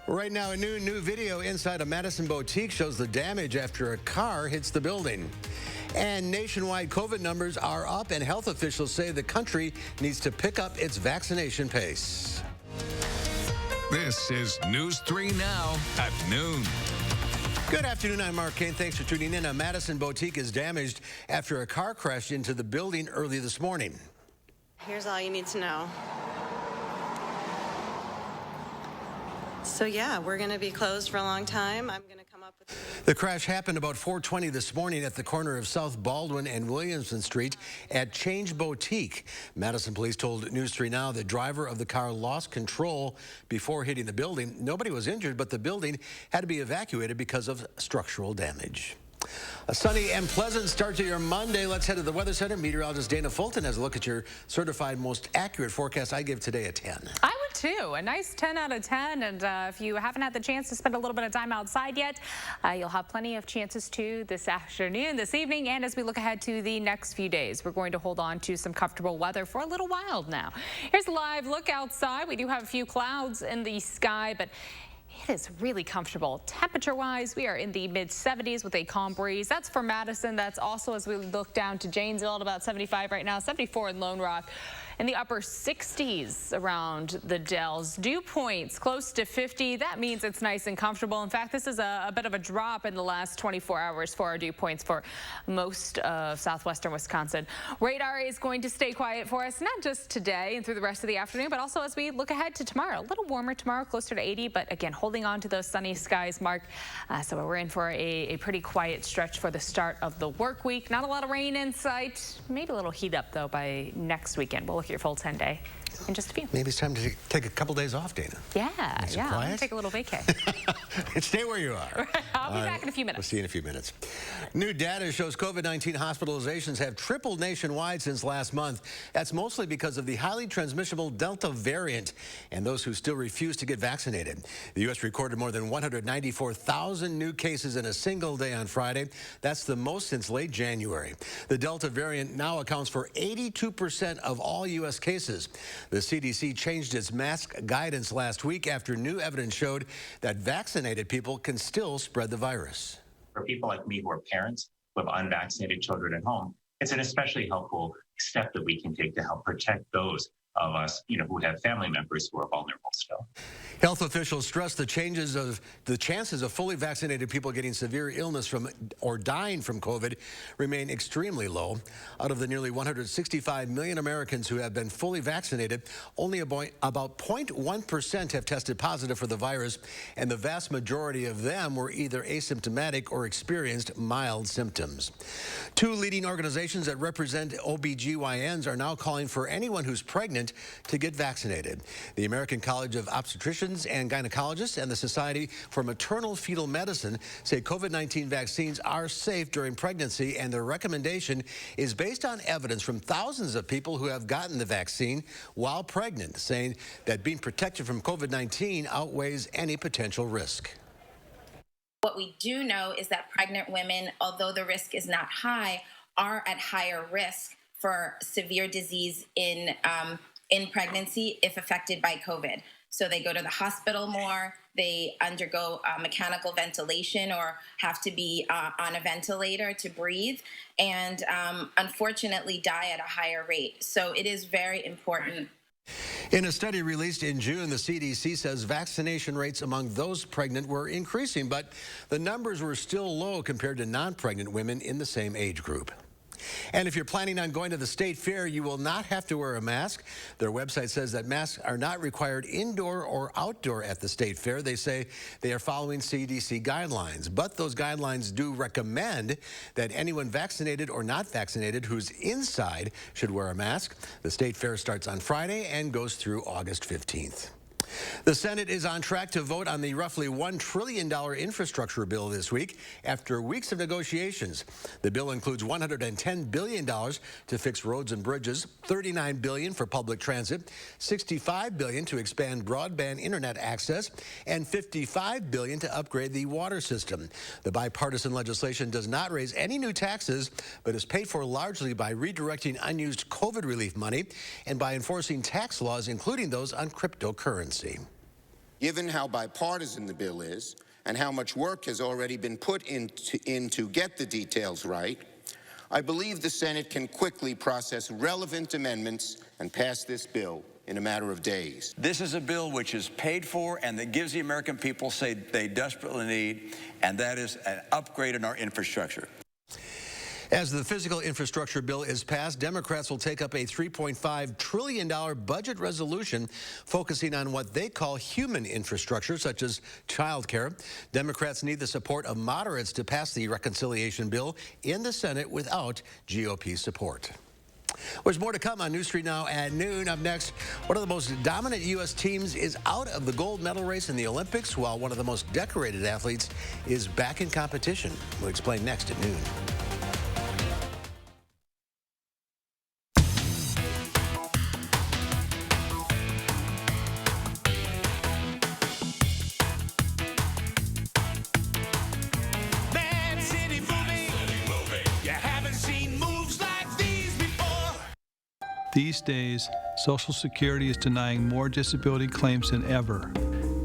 Right now, a new video inside a Madison boutique shows the damage after a car hits the building. And nationwide COVID numbers are up, and health officials say the country needs to pick up its vaccination pace. This is News 3 Now at noon. Good afternoon, I'm Mark Kane. Thanks for tuning in. A Madison boutique is damaged after a car crashed into the building early this morning. Here's all you need to know. So yeah, we're going to be closed for a long time. I'm going to come up with... The crash happened about 4:20 this morning at the corner of South Baldwin and Williamson Street at Change Boutique. Madison police told News 3 Now the driver of the car lost control before hitting the building. Nobody was injured, but the building had to be evacuated because of structural damage. A sunny and pleasant start to your Monday. Let's head to the Weather Center. Meteorologist Dana Fulton has a look at your certified most accurate forecast. I give today a 10. I would too. A nice 10 out of 10. And if you haven't had the chance to spend a little bit of time outside yet, you'll have plenty of chances to this afternoon, this evening, and as we look ahead to the next few days. We're going to hold on to some comfortable weather for a little while now. Here's a live look outside. We do have a few clouds in the sky, but it is really comfortable. Temperature-wise, we are in the mid-70s with a calm breeze. That's for Madison. That's also as we look down to Janesville at about 75 right now, 74 in Lone Rock. In the upper 60s around the Dells. Dew points close to 50. That means it's nice and comfortable. In fact, this is a bit of a drop in the last 24 hours for our dew points for most of southwestern Wisconsin. Radar is going to stay quiet for us, not just today and through the rest of the afternoon, but also as we look ahead to tomorrow. A little warmer tomorrow, closer to 80, but again, holding on to those sunny skies, Mark. So we're in for a pretty quiet stretch for the start of the work week. Not a lot of rain in sight. Maybe a little heat up, though, by next weekend. We'll look at your full 10-day in just a few. Maybe it's time to take a couple days off, Dana. Yeah, I'm going to take a little vacay. And stay where you are. I'll be back in a few minutes. We'll see you in a few minutes. New data shows COVID-19 hospitalizations have tripled nationwide since last month. That's mostly because of the highly transmissible Delta variant and those who still refuse to get vaccinated. The U.S. recorded more than 194,000 new cases in a single day on Friday. That's the most since late January. The Delta variant now accounts for 82% of all U.S. cases. The CDC changed its mask guidance last week after new evidence showed that vaccinated people can still spread the virus. For people like me who are parents who have unvaccinated children at home, it's an especially helpful step that we can take to help protect those of us, who have family members who are vulnerable still. Health officials stress the chances of fully vaccinated people getting severe illness from or dying from COVID remain extremely low. Out of the nearly 165 million Americans who have been fully vaccinated, only about 0.1% have tested positive for the virus, and the vast majority of them were either asymptomatic or experienced mild symptoms. Two leading organizations that represent OBGYNs are now calling for anyone who's pregnant to get vaccinated. The American College of Obstetricians and Gynecologists and the Society for Maternal Fetal Medicine say COVID-19 vaccines are safe during pregnancy, and their recommendation is based on evidence from thousands of people who have gotten the vaccine while pregnant, saying that being protected from COVID-19 outweighs any potential risk. What we do know is that pregnant women, although the risk is not high, are at higher risk for severe disease in pregnancy if affected by COVID. So they go to the hospital more, they undergo mechanical ventilation or have to be on a ventilator to breathe, and unfortunately die at a higher rate. So it is very important. In a study released in June, the CDC says vaccination rates among those pregnant were increasing, but the numbers were still low compared to non-pregnant women in the same age group. And if you're planning on going to the state fair, you will not have to wear a mask. Their website says that masks are not required indoor or outdoor at the state fair. They say they are following CDC guidelines, but those guidelines do recommend that anyone vaccinated or not vaccinated who's inside should wear a mask. The state fair starts on Friday and goes through August 15th. The Senate is on track to vote on the roughly $1 trillion infrastructure bill this week after weeks of negotiations. The bill includes $110 billion to fix roads and bridges, $39 billion for public transit, $65 billion to expand broadband internet access, and $55 billion to upgrade the water system. The bipartisan legislation does not raise any new taxes, but is paid for largely by redirecting unused COVID relief money and by enforcing tax laws, including those on cryptocurrency. Given how bipartisan the bill is and how much work has already been put into get the details right, I believe the Senate can quickly process relevant amendments and pass this bill in a matter of days. This is a bill which is paid for and that gives the American people say they desperately need, and that is an upgrade in our infrastructure. As the physical infrastructure bill is passed, Democrats will take up a $3.5 trillion budget resolution focusing on what they call human infrastructure, such as child care. Democrats need the support of moderates to pass the reconciliation bill in the Senate without GOP support. There's more to come on News 3 Now at noon. Up next, one of the most dominant U.S. teams is out of the gold medal race in the Olympics, while one of the most decorated athletes is back in competition. We'll explain next at noon. These days, Social Security is denying more disability claims than ever.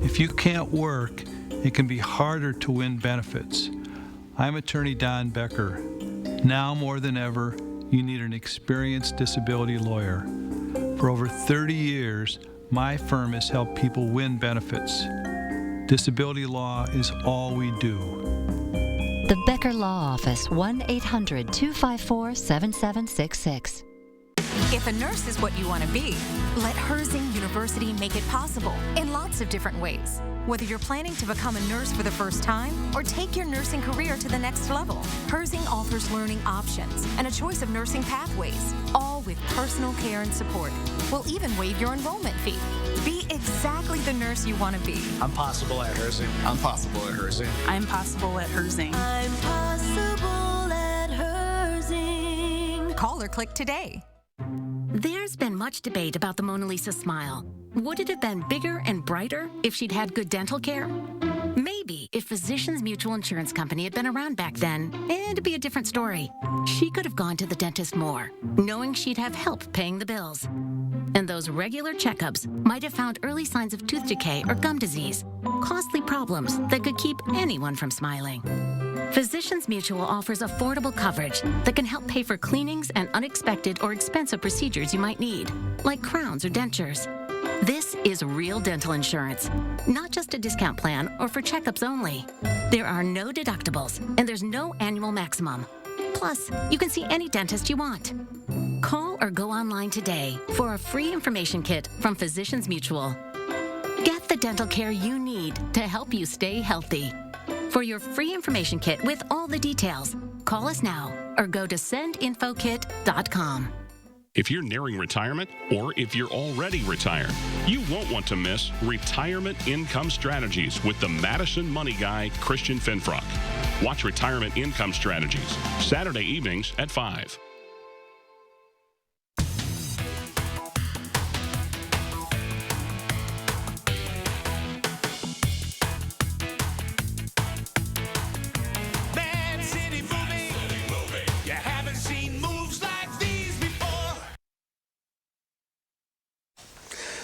If you can't work, it can be harder to win benefits. I'm attorney Don Becker. Now more than ever, you need an experienced disability lawyer. For over 30 years, my firm has helped people win benefits. Disability law is all we do. The Becker Law Office, 1-800-254-7766. If a nurse is what you want to be, let Herzing University make it possible in lots of different ways. Whether you're planning to become a nurse for the first time or take your nursing career to the next level, Herzing offers learning options and a choice of nursing pathways, all with personal care and support. We'll even waive your enrollment fee. Be exactly the nurse you want to be. I'm possible at Herzing. I'm possible at Herzing. I'm possible at Herzing. I'm possible at Herzing. Call or click today. There's been much debate about the Mona Lisa smile. Would it have been bigger and brighter if she'd had good dental care? Maybe if Physicians Mutual Insurance Company had been around back then, it'd be a different story. She could have gone to the dentist more, knowing she'd have help paying the bills. And those regular checkups might have found early signs of tooth decay or gum disease, costly problems that could keep anyone from smiling. Physicians Mutual offers affordable coverage that can help pay for cleanings and unexpected or expensive procedures you might need, like crowns or dentures. This is real dental insurance, not just a discount plan or for checkups only. There are no deductibles, and there's no annual maximum. Plus, you can see any dentist you want. Call or go online today for a free information kit from Physicians Mutual. Get the dental care you need to help you stay healthy. For your free information kit with all the details, call us now or go to sendinfokit.com. If you're nearing retirement or if you're already retired, you won't want to miss Retirement Income Strategies with the Madison money guy, Christian Finfrock. Watch Retirement Income Strategies, Saturday evenings at 5.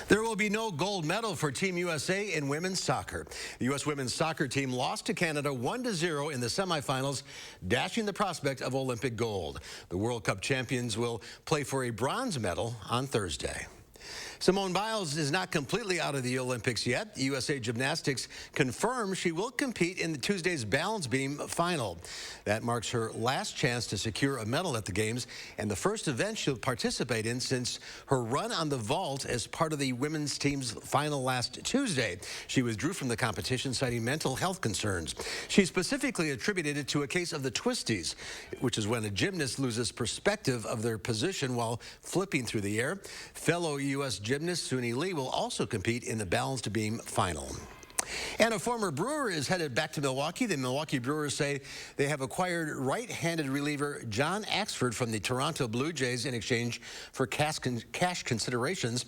There will be no gold medal for Team USA in women's soccer. The U.S. women's soccer team lost to Canada 1-0 in the semifinals, dashing the prospect of Olympic gold. The World Cup champions will play for a bronze medal on Thursday. Simone Biles is not completely out of the Olympics yet. USA Gymnastics confirms she will compete in Tuesday's balance beam final. That marks her last chance to secure a medal at the Games and the first event she'll participate in since her run on the vault as part of the women's team's final last Tuesday. She withdrew from the competition citing mental health concerns. She specifically attributed it to a case of the twisties, which is when a gymnast loses perspective of their position while flipping through the air. Fellow U.S. gymnast Suni Lee will also compete in the balanced beam final. And a former Brewer is headed back to Milwaukee. The Milwaukee Brewers say they have acquired right-handed reliever John Axford from the Toronto Blue Jays in exchange for cash considerations.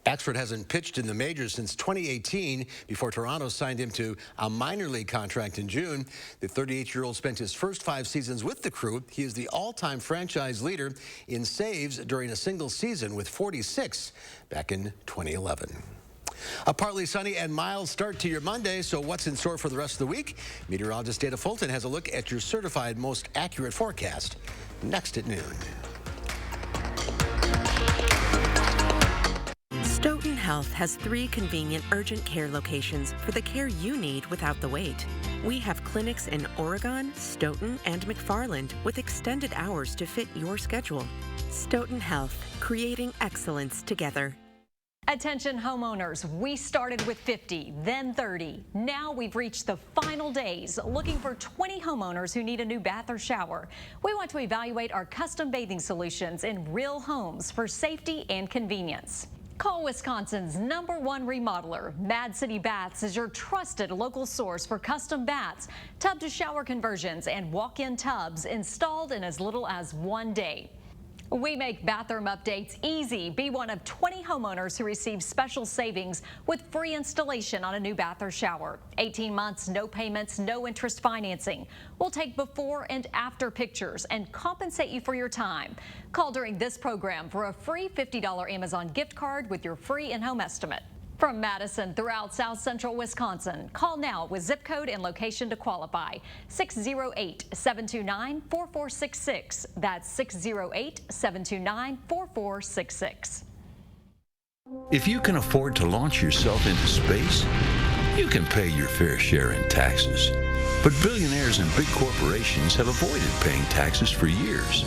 Axford hasn't pitched in the majors since 2018 before Toronto signed him to a minor league contract in June. The 38-year-old spent his first 5 seasons with the Crew. He is the all-time franchise leader in saves during a single season with 46 back in 2011. A partly sunny and mild start to your Monday, so what's in store for the rest of the week? Meteorologist Dana Fulton has a look at your certified most accurate forecast next at noon. Stoughton Health has 3 convenient urgent care locations for the care you need without the wait. We have clinics in Oregon, Stoughton, and McFarland with extended hours to fit your schedule. Stoughton Health, creating excellence together. Attention homeowners, we started with 50, then 30. Now we've reached the final days, looking for 20 homeowners who need a new bath or shower. We want to evaluate our custom bathing solutions in real homes for safety and convenience. Call Wisconsin's #1 remodeler. Mad City Baths is your trusted local source for custom baths, tub to shower conversions, and walk-in tubs installed in as little as 1 day. We make bathroom updates easy. Be one of 20 homeowners who receive special savings with free installation on a new bath or shower. 18 months, no payments, no interest financing. We'll take before and after pictures and compensate you for your time. Call during this program for a free $50 Amazon gift card with your free in-home estimate. From Madison throughout South Central Wisconsin, call now with zip code and location to qualify. 608-729-4466. That's 608-729-4466. If you can afford to launch yourself into space, you can pay your fair share in taxes. But billionaires and big corporations have avoided paying taxes for years.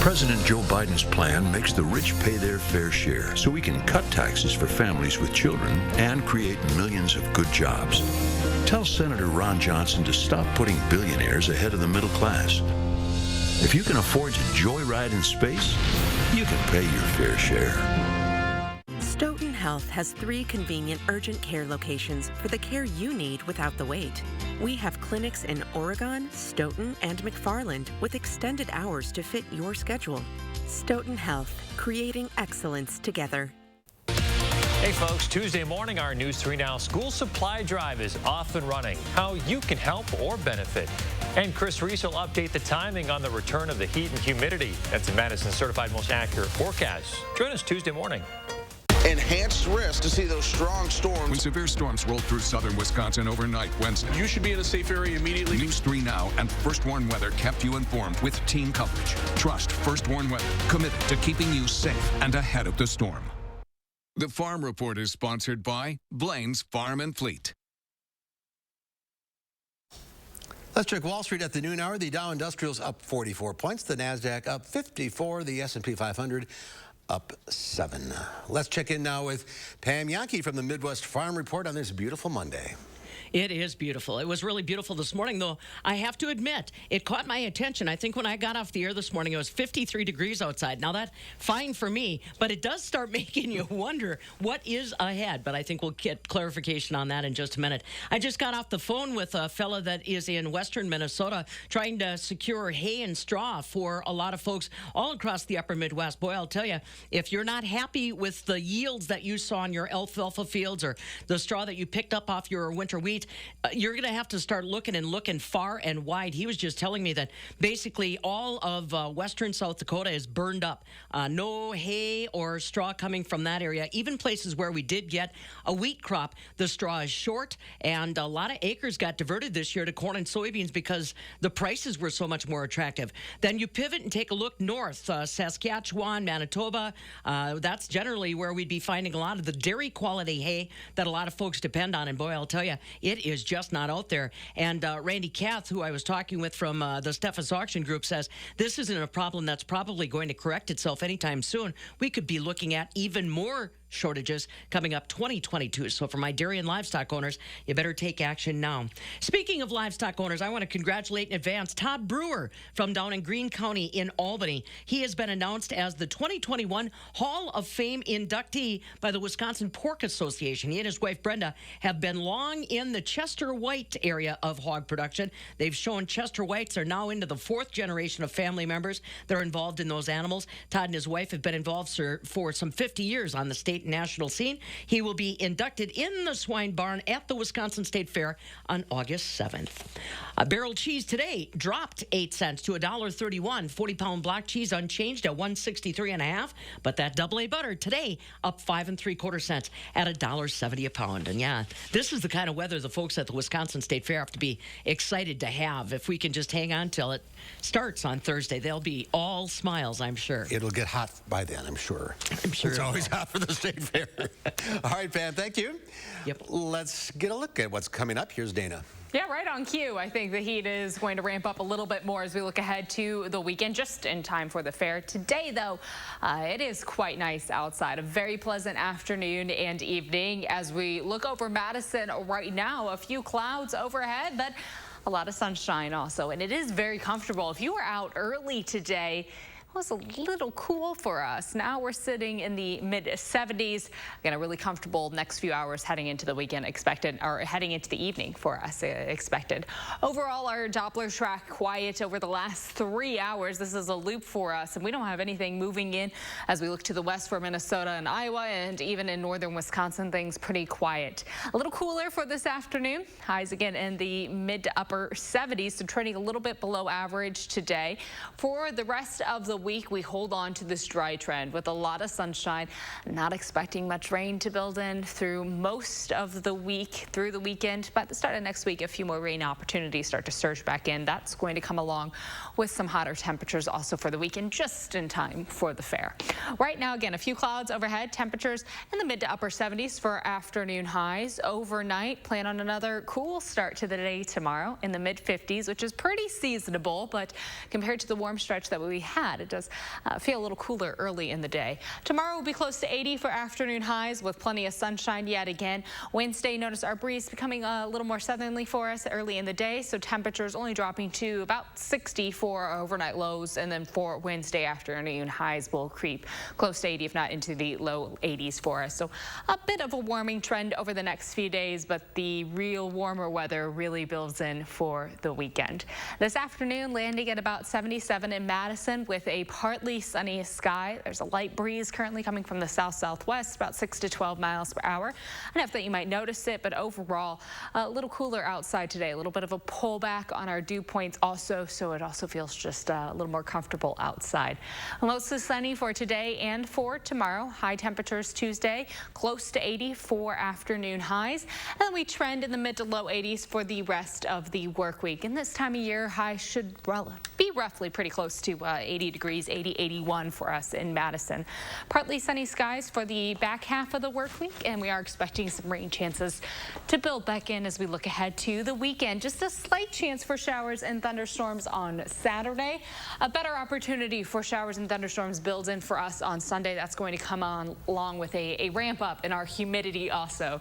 President Joe Biden's plan makes the rich pay their fair share so we can cut taxes for families with children and create millions of good jobs. Tell Senator Ron Johnson to stop putting billionaires ahead of the middle class. If you can afford to joyride in space, you can pay your fair share. Stoughton Health has 3 convenient urgent care locations for the care you need without the wait. We have clinics in Oregon, Stoughton, and McFarland with extended hours to fit your schedule. Stoughton Health, creating excellence together. Hey folks, Tuesday morning, our News 3 Now school supply drive is off and running. How you can help or benefit. And Chris Reese will update the timing on the return of the heat and humidity. That's Madison's certified most accurate forecast. Join us Tuesday morning. Enhanced risk to see those strong storms. When severe storms roll through southern Wisconsin overnight Wednesday. You should be in a safe area immediately. News 3 Now and First Warn Weather kept you informed with team coverage. Trust First Warn Weather, committed to keeping you safe and ahead of the storm. The Farm Report is sponsored by Blain's Farm and Fleet. Let's check Wall Street at the noon hour. The Dow Industrials up 44 points. The NASDAQ up 54. The S&P 500 up 7. Let's check in now with Pam Yankee from the Midwest Farm Report on this beautiful Monday. It is beautiful. It was really beautiful this morning, though. I have to admit, it caught my attention. I think when I got off the air this morning, it was 53 degrees outside. Now, that's fine for me, but it does start making you wonder what is ahead. But I think we'll get clarification on that in just a minute. I just got off the phone with a fella that is in western Minnesota trying to secure hay and straw for a lot of folks all across the upper Midwest. Boy, I'll tell you, if you're not happy with the yields that you saw in your alfalfa fields or the straw that you picked up off your winter wheat, you're going to have to start looking far and wide. He was just telling me that basically all of western South Dakota is burned up. No hay or straw coming from that area. Even places where we did get a wheat crop, the straw is short, and a lot of acres got diverted this year to corn and soybeans because the prices were so much more attractive. Then you pivot and take a look north, Saskatchewan, Manitoba. That's generally where we'd be finding a lot of the dairy quality hay that a lot of folks depend on. And boy, I'll tell you, it is just not out there. And Randy Kath, who I was talking with from the Steffes Auction Group, says this isn't a problem that's probably going to correct itself anytime soon. We could be looking at even more shortages coming up 2022. So for my dairy and livestock owners, you better take action now. Speaking of livestock owners, I want to congratulate in advance Todd Brewer from down in Greene County in Albany. He has been announced as the 2021 Hall of Fame inductee by the Wisconsin Pork Association. He and his wife Brenda have been long in the Chester White area of hog production. They've shown Chester Whites are now into the 4th generation of family members that are involved in those animals. Todd and his wife have been involved for some 50 years on the state state and national scene. He will be inducted in the swine barn at the Wisconsin State Fair on August 7th. Barrel cheese today dropped 8 cents to $1.31. 40-pound block cheese unchanged at $1.63.5. But that double A butter today up 5 3/4 cents at $1.70 a pound. And yeah, this is the kind of weather the folks at the Wisconsin State Fair have to be excited to have. If we can just hang on till it starts on Thursday, they'll be all smiles, I'm sure. It'll get hot by then, I'm sure. I'm sure it's always hot for the State Fair. All right, Pam, thank you. Yep. Let's get a look at what's coming up. Here's Dana. Yeah, right on cue. I think the heat is going to ramp up a little bit more as we look ahead to the weekend, just in time for the fair. Today, though, it is quite nice outside. A very pleasant afternoon and evening. As we look over Madison right now, a few clouds overhead, but a lot of sunshine also. And it is very comfortable. If you were out early today, it was a little cool for us. Now we're sitting in the mid-70s. Again, a really comfortable next few hours heading into the weekend expected, or heading into the evening for us expected. Overall, our Doppler track quiet over the last 3 hours. This is a loop for us, and we don't have anything moving in as we look to the west for Minnesota and Iowa, and even in northern Wisconsin, things pretty quiet. A little cooler for this afternoon. Highs again in the mid to upper 70s, so trending a little bit below average today. For the rest of the week, we hold on to this dry trend with a lot of sunshine. Not expecting much rain to build in through most of the week, through the weekend. But at the start of next week, a few more rain opportunities start to surge back in. That's going to come along with some hotter temperatures also for the weekend, just in time for the fair. Right now, again, a few clouds overhead. Temperatures in the mid to upper 70s for afternoon highs. Overnight, plan on another cool start to the day tomorrow in the mid 50s, which is pretty seasonable, but compared to the warm stretch that we had, it does feel a little cooler early in the day. Tomorrow will be close to 80 for afternoon highs with plenty of sunshine yet again. Wednesday, notice our breeze becoming a little more southerly for us early in the day, so temperatures only dropping to about 60 for overnight lows, and then for Wednesday afternoon highs will creep close to 80, if not into the low 80s for us. So a bit of a warming trend over the next few days, but the real warmer weather really builds in for the weekend. This afternoon, landing at about 77 in Madison with a partly sunny sky. There's a light breeze currently coming from the south-southwest, about 6 to 12 miles per hour. Enough that you might notice it, but overall, a little cooler outside today. A little bit of a pullback on our dew points also, so it also feels just a little more comfortable outside. Mostly sunny for today and for tomorrow. High temperatures Tuesday, close to 80 for afternoon highs. And then we trend in the mid to low 80s for the rest of the work week. And this time of year, highs should be roughly pretty close to 80 degrees, 80, 81 for us in Madison. Partly sunny skies for the back half of the work week, and we are expecting some rain chances to build back in as we look ahead to the weekend. Just a slight chance for showers and thunderstorms on Saturday. A better opportunity for showers and thunderstorms builds in for us on Sunday. That's going to come on along with a ramp up in our humidity also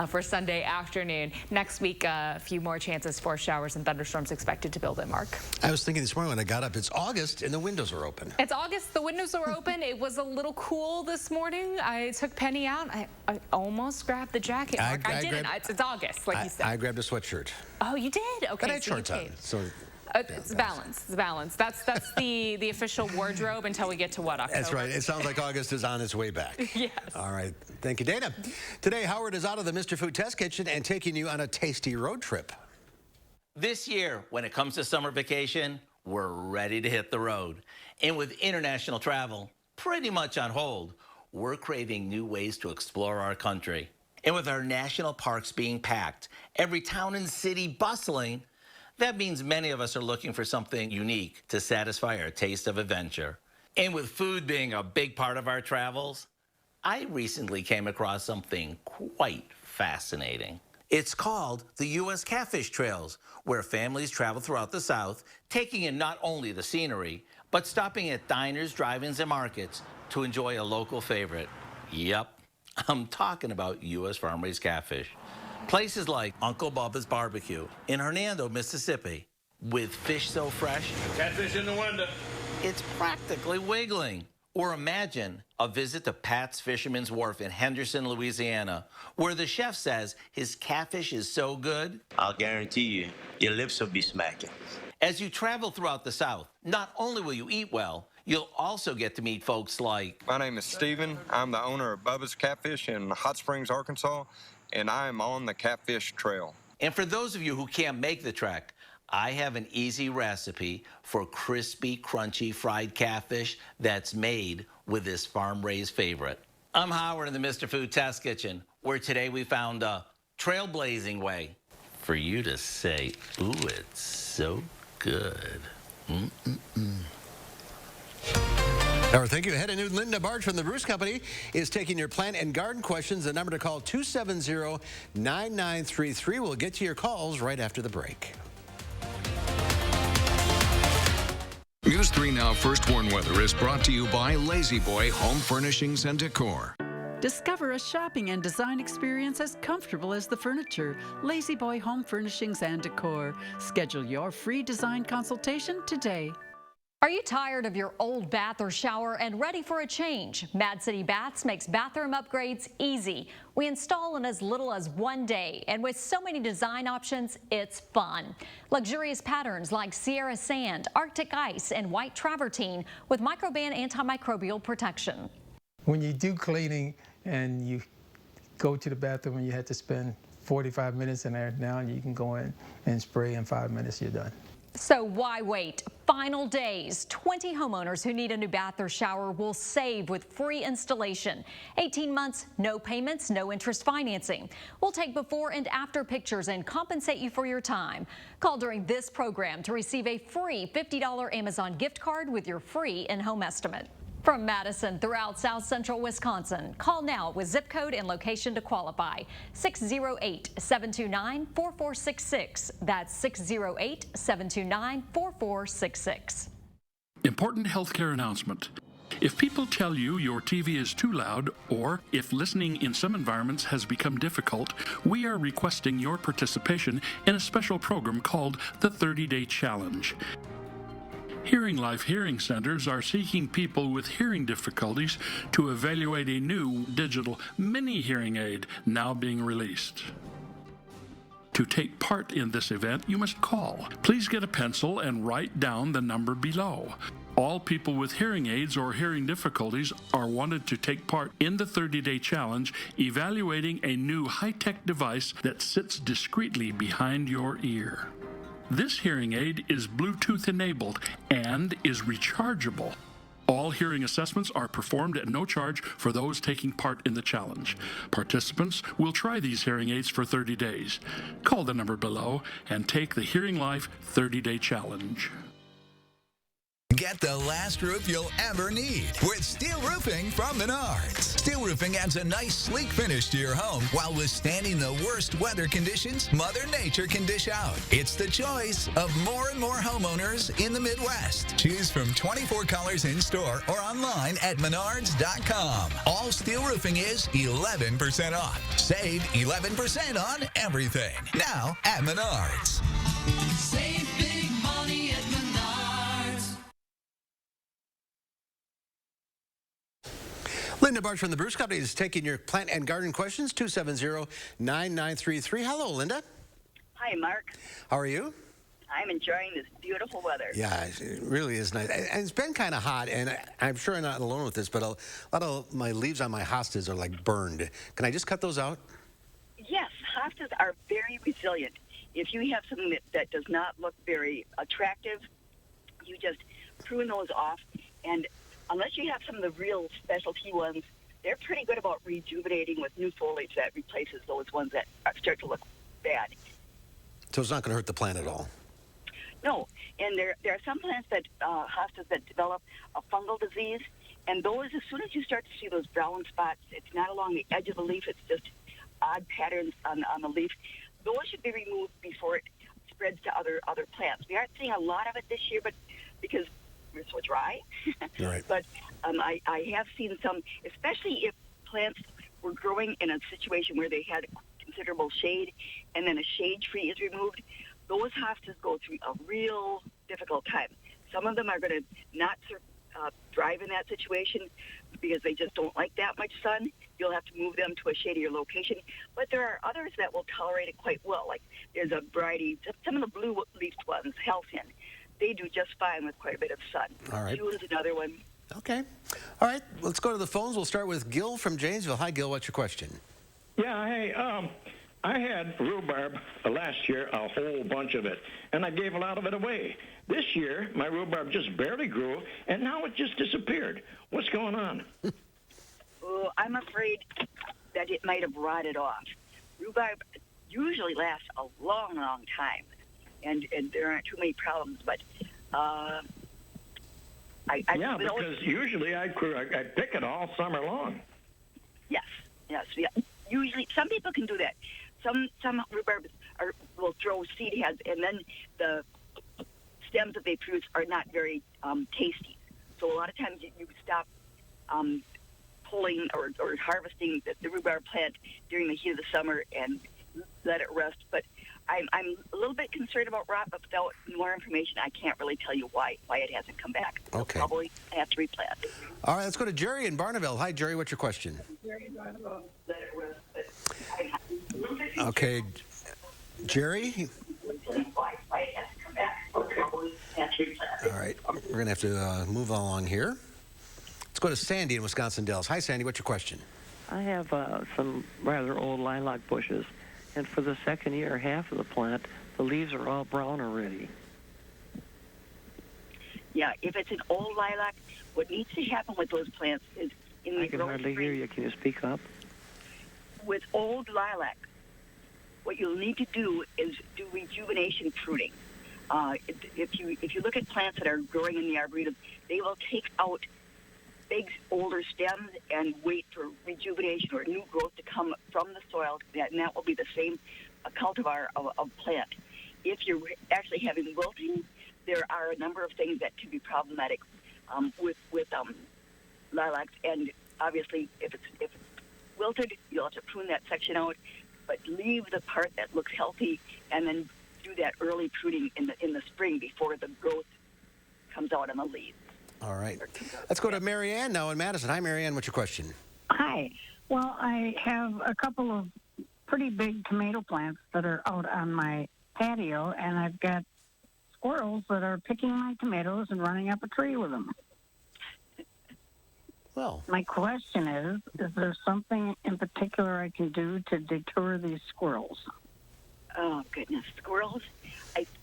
for Sunday afternoon. Next week, a few more chances for showers and thunderstorms expected to build in, Mark. I was thinking this morning when I got up, it's August and the windows are open. It's August. The windows are open. It was a little cool this morning. I took Penny out. I almost grabbed the jacket, Mark. I didn't. It's August, like you said. I grabbed a sweatshirt. Oh, you did? Okay. But I had shorts on. So it's balance. It's balance. That's the official wardrobe until we get to what, October? That's right. It sounds like August is on its way back. Yes. All right. Thank you, Dana. Today, Howard is out of the Mr. Food Test Kitchen and taking you on a tasty road trip. This year, when it comes to summer vacation, we're ready to hit the road. And with international travel pretty much on hold, we're craving new ways to explore our country. And with our national parks being packed, every town and city bustling, that means many of us are looking for something unique to satisfy our taste of adventure. And with food being a big part of our travels, I recently came across something quite fascinating. It's called the U.S. Catfish Trails, where families travel throughout the South, taking in not only the scenery, but stopping at diners, drive-ins, and markets to enjoy a local favorite. Yep, I'm talking about U.S. farm-raised catfish. Places like Uncle Bubba's Barbecue in Hernando, Mississippi, with fish so fresh, catfish in the window, it's practically wiggling. Or imagine a visit to Pat's Fisherman's Wharf in Henderson, Louisiana, where the chef says his catfish is so good, I'll guarantee you, your lips will be smacking. As you travel throughout the South, not only will you eat well, You'll also get to meet folks like... My name is Steven. I'm the owner of Bubba's Catfish in Hot Springs, Arkansas, and I am on the Catfish Trail. And for those of you who can't make the trek, I have an easy recipe for crispy, crunchy fried catfish that's made with this farm-raised favorite. I'm Howard in the Mr. Food Test Kitchen, where today we found a trailblazing way for you to say, ooh, it's so good. Our thank you ahead of noon. Linda Barge from the Bruce Company is taking your plant and garden questions. The number to call 270-9933. We'll get to your calls right after the break. News 3 Now First Warn Weather is brought to you by Lazy Boy Home Furnishings and Decor. Discover a shopping and design experience as comfortable as the furniture. Lazy Boy Home Furnishings and Decor. Schedule your free design consultation today. Are you tired of your old bath or shower and ready for a change? Mad City Baths makes bathroom upgrades easy. We install in as little as 1 day, and with so many design options, it's fun. Luxurious patterns like Sierra Sand, Arctic Ice, and White Travertine with microban antimicrobial protection. When you do cleaning and you go to the bathroom and you have to spend 45 minutes in there, now you can go in and spray in 5 minutes, you're done. So why wait? Final days. 20 homeowners who need a new bath or shower will save with free installation. 18 months, no payments, no interest financing. We'll take before and after pictures and compensate you for your time. Call during this program to receive a free $50 Amazon gift card with your free in-home estimate. From Madison throughout South Central Wisconsin, call now with zip code and location to qualify. 608-729-4466. That's 608-729-4466. Important healthcare announcement. If people tell you your TV is too loud, or if listening in some environments has become difficult, we are requesting your participation in a special program called the 30-Day Challenge. Hearing Life Hearing Centers are seeking people with hearing difficulties to evaluate a new digital mini hearing aid now being released. To take part in this event, you must call. Please get a pencil and write down the number below. All people with hearing aids or hearing difficulties are wanted to take part in the 30-Day Challenge, evaluating a new high-tech device that sits discreetly behind your ear. This hearing aid is Bluetooth enabled and is rechargeable. All hearing assessments are performed at no charge for those taking part in the challenge. Participants will try these hearing aids for 30 days. Call the number below and take the Hearing Life 30-Day Challenge. Get the last roof you'll ever need with steel roofing from Menards. Steel roofing adds a nice, sleek finish to your home while withstanding the worst weather conditions Mother Nature can dish out. It's the choice of more and more homeowners in the Midwest. Choose from 24 colors in store or online at Menards.com. All steel roofing is 11% off. Save 11% on everything. Now at Menards. Save big money at Menards. Linda Barge from the Bruce Company is taking your plant and garden questions, 270-9933. Hello, Linda. Hi, Mark. How are you? I'm enjoying this beautiful weather. Yeah, it really is nice. And it's been kind of hot, and I'm sure I'm not alone with this, but a lot of my leaves on my hostas are like burned. Can I just cut those out? Yes, hostas are very resilient. If you have something that does not look very attractive, you just prune those off, and unless you have some of the real specialty ones, they're pretty good about rejuvenating with new foliage that replaces those ones that start to look bad. So it's not going to hurt the plant at all? No, and there are some plants that, hostas that develop a fungal disease, and those, as soon as you start to see those brown spots, it's not along the edge of the leaf, it's just odd patterns on the leaf. Those should be removed before it spreads to other plants. We aren't seeing a lot of it this year, but because we're so dry. Right. But I have seen some, especially if plants were growing in a situation where they had considerable shade and then a shade tree is removed, those hostas go through a real difficult time. Some of them are going to not thrive in that situation because they just don't like that much sun. You'll have to move them to a shadier location. But there are others that will tolerate it quite well. Like there's a variety, some of the blue-leafed ones, halcyon, they do just fine with quite a bit of sun. All right. June's another one. Okay. All right, let's go to the phones. We'll start with Gil from Janesville. Hi, Gil. What's your question? Yeah, hey, I had rhubarb last year, a whole bunch of it, and I gave a lot of it away. This year, my rhubarb just barely grew, and now it just disappeared. What's going on? Oh, I'm afraid that it might have rotted off. Rhubarb usually lasts a long, long time, and there aren't too many problems, but because usually I pick it all summer long. Yes. Usually, some people can do that. Some rhubarbs will throw seed heads, and then the stems that they produce are not very tasty. So a lot of times you stop pulling or harvesting the rhubarb plant during the heat of the summer and let it rest. But I'm a little bit concerned about rot, but without more information, I can't really tell you why it hasn't come back. Okay. I'll probably have to replant. All right, let's go to Jerry in Barneville. Hi, Jerry. What's your question? Okay, Jerry. All right, we're going to have to move along here. Let's go to Sandy in Wisconsin Dells. Hi, Sandy. What's your question? I have some rather old lilac bushes, and for the second year, half of the plant, the leaves are all brown already. Yeah, if it's an old lilac, what needs to happen with those plants is in the I can hardly hear you. Can you speak up? With old lilac, what you'll need to do is do rejuvenation pruning. If you look at plants that are growing in the arboretum, they will take out big older stems and wait for rejuvenation or new growth to come from the soil, and that will be the same cultivar of plant. If you're actually having wilting, there are a number of things that can be problematic with lilacs, and obviously if it's wilted, you'll have to prune that section out, but leave the part that looks healthy, and then do that early pruning in the spring before the growth comes out on the leaves. All right. Let's go to Mary Ann now in Madison. Hi, Mary Ann. What's your question? Hi. Well, I have a couple of pretty big tomato plants that are out on my patio, and I've got squirrels that are picking my tomatoes and running up a tree with them. Well, my question is there something in particular I can do to deter these squirrels? Oh, goodness. Squirrels?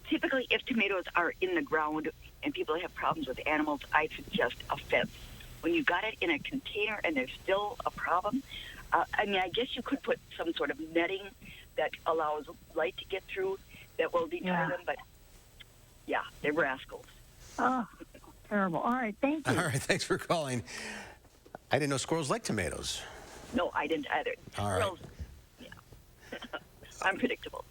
Typically, if tomatoes are in the ground and people have problems with animals, I suggest a fence. When you got it in a container and there's still a problem, I guess you could put some sort of netting that allows light to get through that will deter them, but yeah, they're rascals. Oh, terrible. All right, thank you. All right, thanks for calling. I didn't know squirrels like tomatoes. No, I didn't either. All right. Squirrels, unpredictable.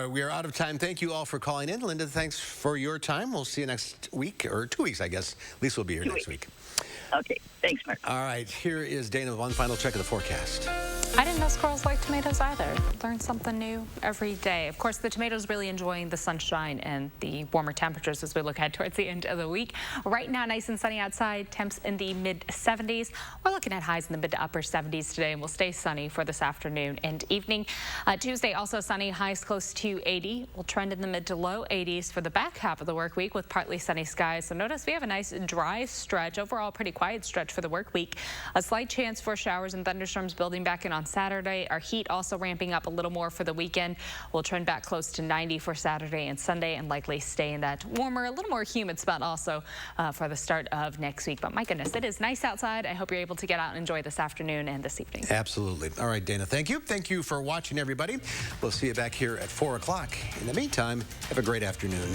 We are out of time. Thank you all for calling in. Linda, thanks for your time. We'll see you next week, or 2 weeks, I guess. At least we'll be here next week. Okay, thanks, Mark. All right, here is Dana with one final check of the forecast. I didn't know squirrels like tomatoes either. Learn something new every day. Of course, the tomatoes really enjoying the sunshine and the warmer temperatures as we look ahead towards the end of the week. Right now, nice and sunny outside, temps in the mid-70s. We're looking at highs in the mid to upper 70s today, and we'll stay sunny for this afternoon and evening. Tuesday, also sunny, highs close to 80. We'll trend in the mid to low 80s for the back half of the work week with partly sunny skies. So notice we have a nice dry stretch. Overall, pretty quiet stretch for the work week. A slight chance for showers and thunderstorms building back in on Saturday. Our heat also ramping up a little more for the weekend. We'll trend back close to 90 for Saturday and Sunday and likely stay in that warmer, a little more humid spot also for the start of next week. But my goodness, it is nice outside. I hope you're able to get out and enjoy this afternoon and this evening. Absolutely. All right, Dana, thank you. Thank you for watching, everybody. We'll see you back here at 4 o'clock. In the meantime, have a great afternoon.